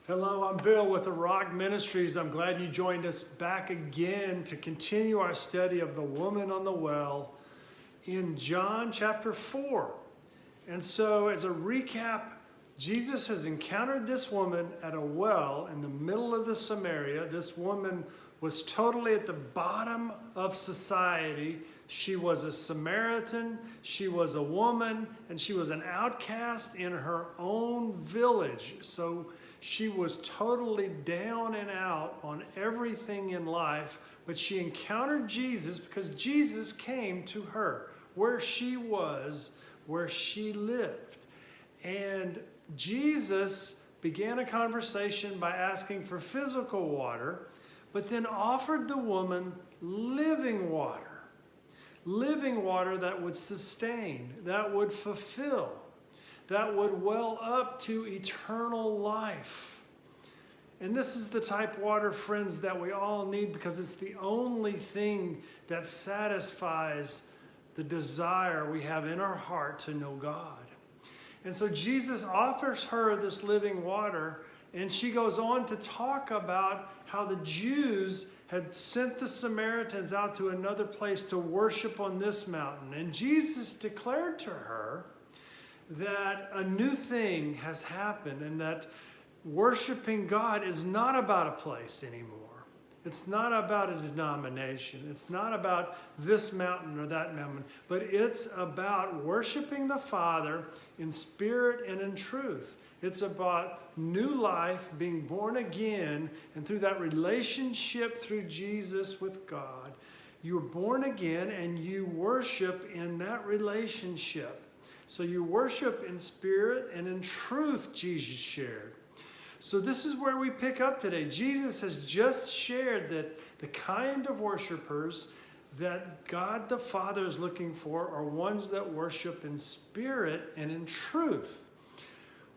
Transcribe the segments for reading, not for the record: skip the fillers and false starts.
Hello, I'm Bill with the Rock Ministries. I'm glad you joined us back again to continue our study of the woman on the well in John chapter 4. And so, as a recap, Jesus has encountered this woman at a well in the middle of the Samaria. This woman was totally at the bottom of society. She was a Samaritan, she was a woman, and she was an outcast in her own village. So she was totally down and out on everything in life, but she encountered Jesus because Jesus came to her where she was, where she lived. And Jesus began a conversation by asking for physical water, but then offered the woman living water that would sustain, that would fulfill, that would well up to eternal life. And this is the type of water, friends, that we all need because it's the only thing that satisfies the desire we have in our heart to know God. And so Jesus offers her this living water, and she goes on to talk about how the Jews had sent the Samaritans out to another place to worship on this mountain. And Jesus declared to her that a new thing has happened and that worshiping God is not about a place anymore. It's not about a denomination. It's not about this mountain or that mountain, but it's about worshiping the Father in spirit and in truth. It's about new life, being born again, and through that relationship through Jesus with God, you are born again and you worship in that relationship. So you worship in spirit and in truth, Jesus shared. So this is where we pick up today. Jesus has just shared that the kind of worshipers that God the Father is looking for are ones that worship in spirit and in truth.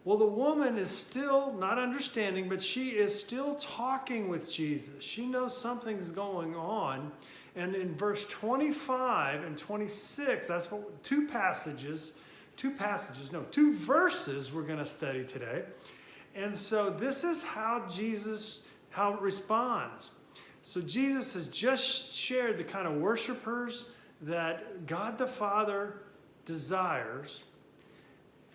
Well, the woman is still not understanding, but she is still talking with Jesus. She knows something's going on. And in verse 25 and 26, that's what two verses we're going to study today. And so this is how it responds. So Jesus has just shared the kind of worshipers that God the Father desires.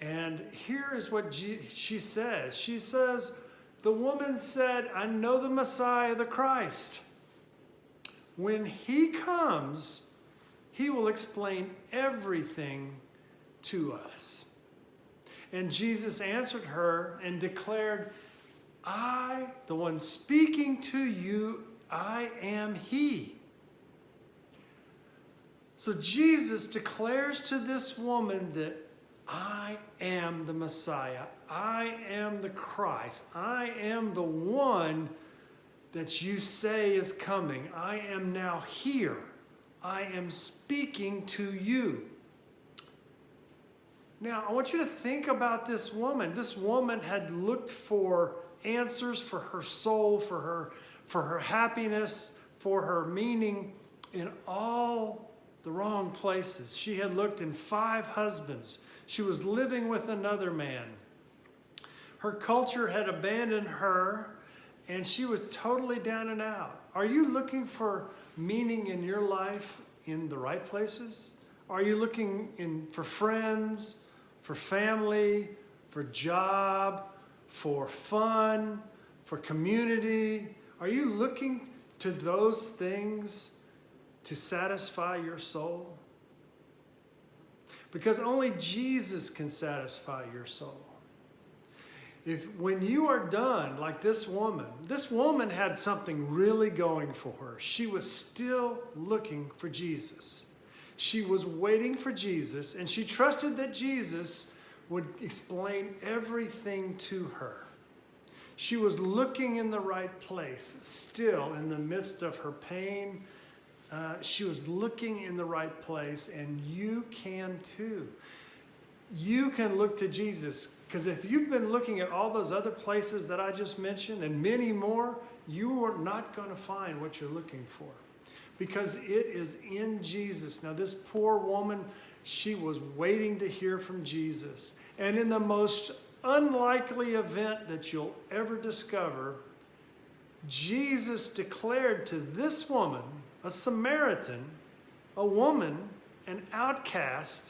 And here is what she says. She says, the woman said, I know the Messiah, the Christ. When he comes, he will explain everything to us. And Jesus answered her and declared, I, the one speaking to you, I am he. So Jesus declares to this woman that I am the Messiah. I am the Christ. I am the one that you say is coming. I am now here. I am speaking to you. Now, I want you to think about this woman. This woman had looked for answers for her soul, for her happiness, for her meaning in all the wrong places. She had looked in 5 husbands. She was living with another man. Her culture had abandoned her, and she was totally down and out. Are you looking for meaning in your life in the right places? Are you looking for friends, for family, for job, for fun, for community? Are you looking to those things to satisfy your soul? Because only Jesus can satisfy your soul. When you are done, like this woman had something really going for her. She was still looking for Jesus. She was waiting for Jesus, and she trusted that Jesus would explain everything to her. She was looking in the right place, still in the midst of her pain. She was looking in the right place, and you can too. You can look to Jesus, because if you've been looking at all those other places that I just mentioned and many more, you are not going to find what you're looking for, because it is in Jesus. Now, this poor woman, she was waiting to hear from Jesus, and in the most unlikely event that you'll ever discover, Jesus declared to this woman, a Samaritan, a woman, an outcast,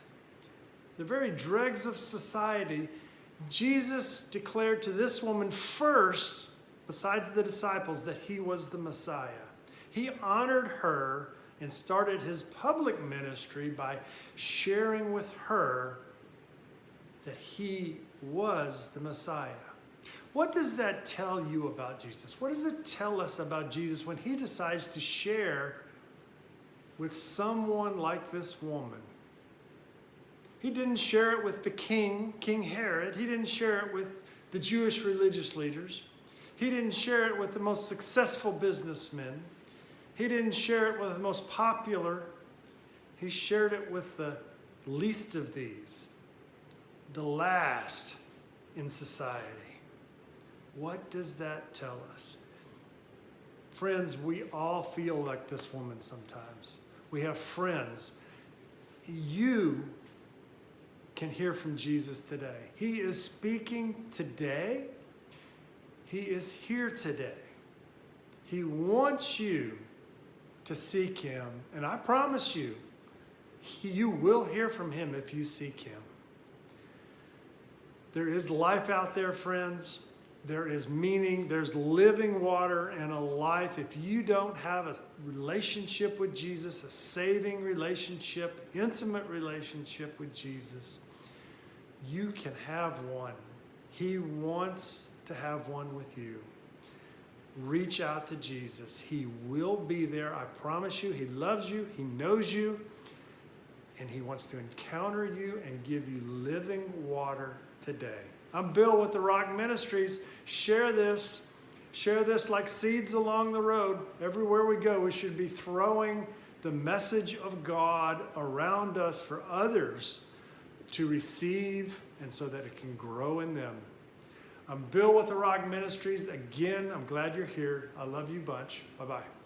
the very dregs of society, Jesus declared to this woman first, besides the disciples, that he was the Messiah. He honored her and started his public ministry by sharing with her that he was the Messiah. What does that tell you about Jesus? What does it tell us about Jesus when he decides to share with someone like this woman? He didn't share it with the king, King Herod. He didn't share it with the Jewish religious leaders. He didn't share it with the most successful businessmen. He didn't share it with the most popular. He shared it with the least of these, the last in society. What does that tell us? Friends, we all feel like this woman sometimes. We have friends. You can hear from Jesus today. He is speaking today. He is here today. He wants you to seek him. And I promise you, you will hear from him if you seek him. There is life out there, friends. There is meaning. There's living water and a life. If you don't have a relationship with Jesus, a saving relationship, intimate relationship with Jesus, you can have one. He wants to have one with you. Reach out to Jesus. He will be there. I promise you. He loves you. He knows you. And he wants to encounter you and give you living water today. I'm Bill with the Rock Ministries. Share this. Share this like seeds along the road. Everywhere we go, we should be throwing the message of God around us for others to receive and so that it can grow in them. I'm Bill with the Rock Ministries. Again, I'm glad you're here. I love you a bunch. Bye-bye.